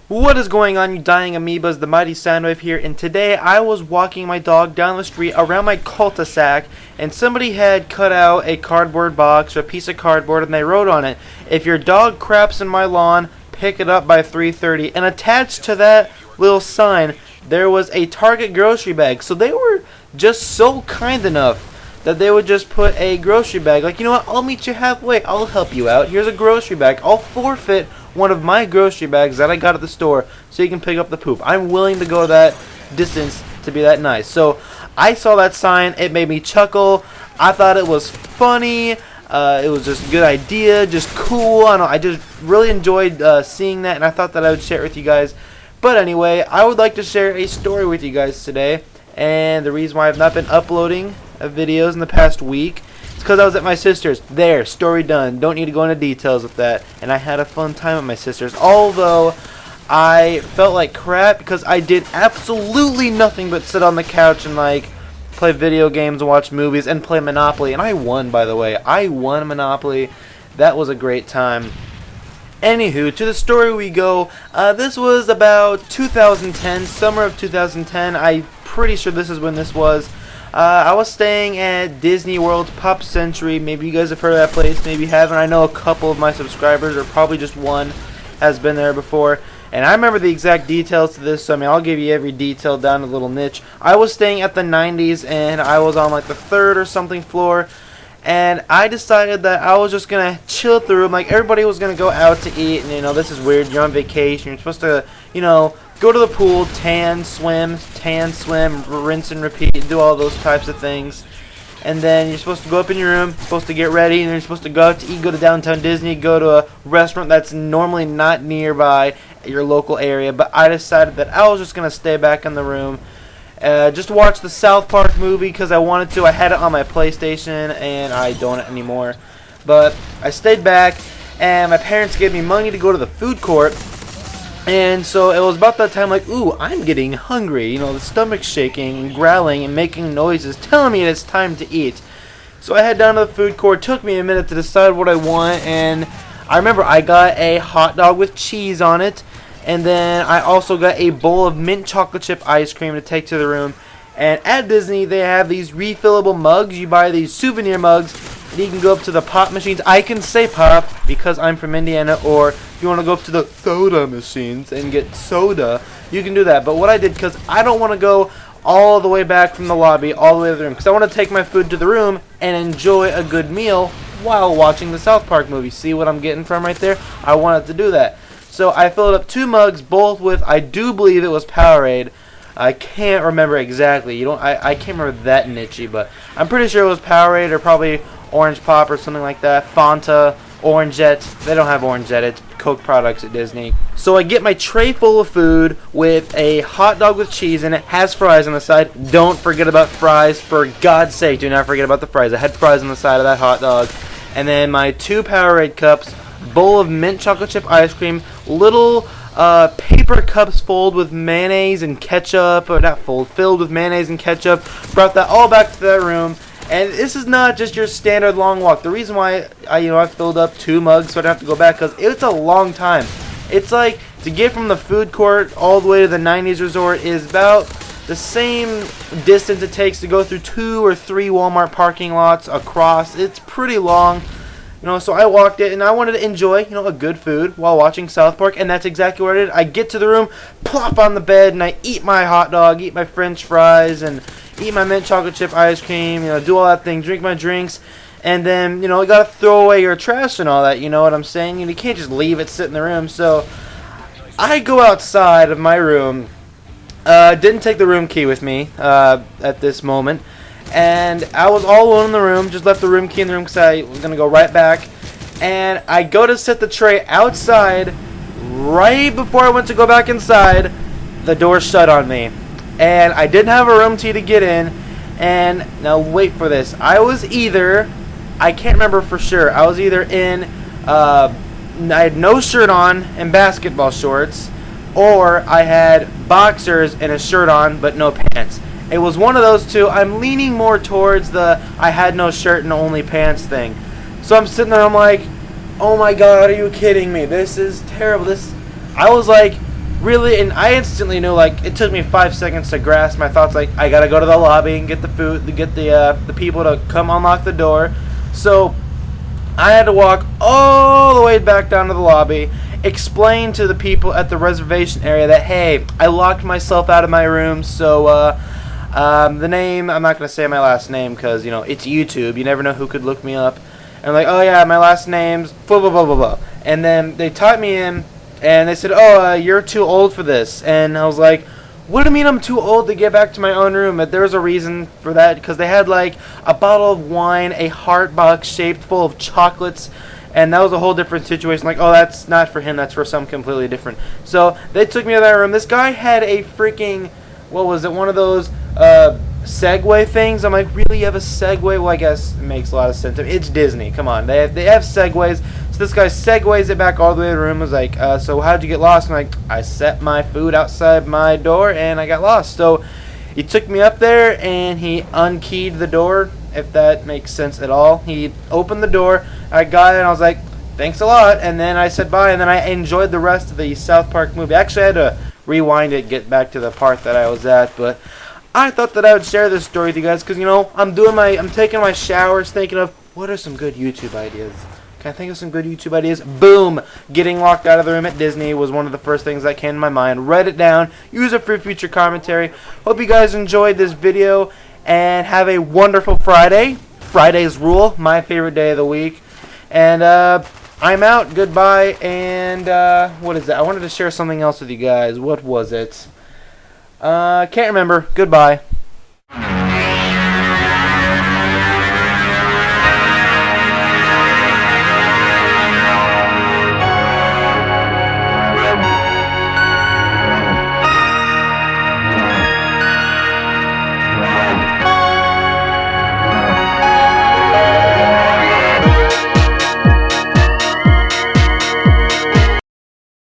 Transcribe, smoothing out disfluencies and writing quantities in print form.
What is going on, you dying amoebas? TheMightySoundwave here, and today I was walking my dog down the street around my cul-de-sac, and somebody had cut out a cardboard box or a piece of cardboard, and they wrote on it, "If your dog craps in my lawn, pick it up by 3:30. And attached to that little sign, there was a Target grocery bag. So they were just so kind enough that they would just put a grocery bag. Like, you know what, I'll meet you halfway. I'll help you out. Here's a grocery bag. I'll forfeit one of my grocery bags that I got at the store so you can pick up the poop. I'm willing to go that distance to be that nice." So I saw that sign. It made me chuckle. I thought it was funny. It was just a good idea, just cool. I just really enjoyed seeing that, and I thought that I would share it with you guys. But anyway, I would like to share a story with you guys today. And the reason why I've not been uploading videos in the past week is because I was at my sister's. There, story done. Don't need to go into details with that. And I had a fun time at my sister's. Although I felt like crap because I did absolutely nothing but sit on the couch and play video games and watch movies and play Monopoly. And I won, by the way. I won Monopoly. That was a great time. Anywho, to the story we go. This was about 2010, summer of 2010. I'm pretty sure this is when this was. I was staying at Disney World Pop Century. Maybe you guys have heard of that place, maybe you haven't. I know a couple of my subscribers, or probably just one, has been there before. And I remember the exact details to this, so I mean, I'll give you every detail down to a little niche. I was staying at the 90s, and I was on like the third or something floor. And I decided that I was just going to chill at the room. Like, everybody was going to go out to eat. And, you know, this is weird. You're on vacation. You're supposed to, you know, go to the pool, tan, swim, rinse and repeat, do all those types of things. And then you're supposed to go up in your room, supposed to get ready, and then you're supposed to go out to eat, go to downtown Disney, go to a restaurant that's normally not nearby your local area. But I decided that I was just going to stay back in the room. Just watch the South Park movie because I wanted to. I had it on my PlayStation and I don't anymore. But I stayed back and my parents gave me money to go to the food court. And so it was about that time, like, ooh, I'm getting hungry. You know, the stomach's shaking and growling and making noises, telling me it's time to eat. So I head down to the food court. It took me a minute to decide what I want. And I remember I got a hot dog with cheese on it. And then I also got a bowl of mint chocolate chip ice cream to take to the room. And at Disney, they have these refillable mugs. You buy these souvenir mugs, and you can go up to the pop machines. I can say pop because I'm from Indiana. Or if you want to go up to the soda machines and get soda, you can do that. But what I did, because I don't want to go all the way back from the lobby, all the way to the room, because I want to take my food to the room and enjoy a good meal while watching the South Park movie. See what I'm getting from right there? I wanted to do that. So I filled up 2 mugs, both with, I do believe it was Powerade. I can't remember exactly. I can't remember that niche, but I'm pretty sure it was Powerade or probably Orange Pop or something like that. Fanta, Orangeette. They don't have Orangeette. It's Coke products at Disney. So I get my tray full of food with a hot dog with cheese and it has fries on the side. Don't forget about fries. For God's sake, do not forget about the fries. I had fries on the side of that hot dog. And then my 2 Powerade cups, bowl of mint chocolate chip ice cream, little paper cups filled with mayonnaise and ketchup, or not filled with mayonnaise and ketchup. Brought that all back to that room. And this is not just your standard long walk. The reason why I filled up 2 mugs so I don't have to go back, because it's a long time. It's like to get from the food court all the way to the 90s resort is about the same distance it takes to go through 2 or 3 Walmart parking lots across. It's pretty long. You know, so I walked it, and I wanted to enjoy, a good food while watching South Park, and that's exactly what I did. I get to the room, plop on the bed, and I eat my hot dog, eat my french fries, and eat my mint chocolate chip ice cream, do all that thing, drink my drinks, and then, you gotta throw away your trash and all that, you know what I'm saying? You can't just leave it sit in the room, so I go outside of my room, didn't take the room key with me at this moment. And I was all alone in the room, just left the room key in the room because I was going to go right back. And I go to set the tray outside. Right before I went to go back inside, the door shut on me. And I didn't have a room key to get in. And now wait for this. I can't remember for sure. I was either I had no shirt on and basketball shorts. Or I had boxers and a shirt on but no pants. It was one of those two. I'm leaning more towards the I had no shirt and only pants thing. So I'm sitting there, I'm like, oh my God, are you kidding me? This is terrible. I was like, really, and I instantly knew, like, it took me 5 seconds to grasp my thoughts, like, I gotta go to the lobby and get the food, to get the people to come unlock the door. So I had to walk all the way back down to the lobby, explain to the people at the reservation area that, hey, I locked myself out of my room, so the name, I'm not going to say my last name because, you know, it's YouTube. You never know who could look me up. And I'm like, oh, yeah, my last name's blah, blah, blah, blah, blah. And then they taught me in, and they said, oh, you're too old for this. And I was like, what do you mean I'm too old to get back to my own room? But there's a reason for that, because they had, like, a bottle of wine, a heart box shaped full of chocolates, and that was a whole different situation. Like, oh, that's not for him, that's for some completely different. So they took me to that room. This guy had a freaking, what was it, one of those Segway things. I'm like, really, you have a Segway? Well, I guess it makes a lot of sense. It's Disney, come on. They have Segways. So this guy segues it back all the way to the room. Was like, so how'd you get lost? I'm like, I set my food outside my door and I got lost. So he took me up there and he unkeyed the door, if that makes sense at all. He opened the door, I got it, and I was like, thanks a lot. And then I said bye, and then I enjoyed the rest of the South Park movie. Actually, I had to rewind it, get back to the part that I was at, but I thought that I would share this story with you guys because, you know, I'm taking my showers thinking of what are some good YouTube ideas. Can I think of some good YouTube ideas? Boom! Getting locked out of the room at Disney was one of the first things that came to my mind. Write it down. Use it for future commentary. Hope you guys enjoyed this video and have a wonderful Friday. Friday's rule, my favorite day of the week. And I'm out. Goodbye. And what is that? I wanted to share something else with you guys. What was it? Can't remember. Goodbye.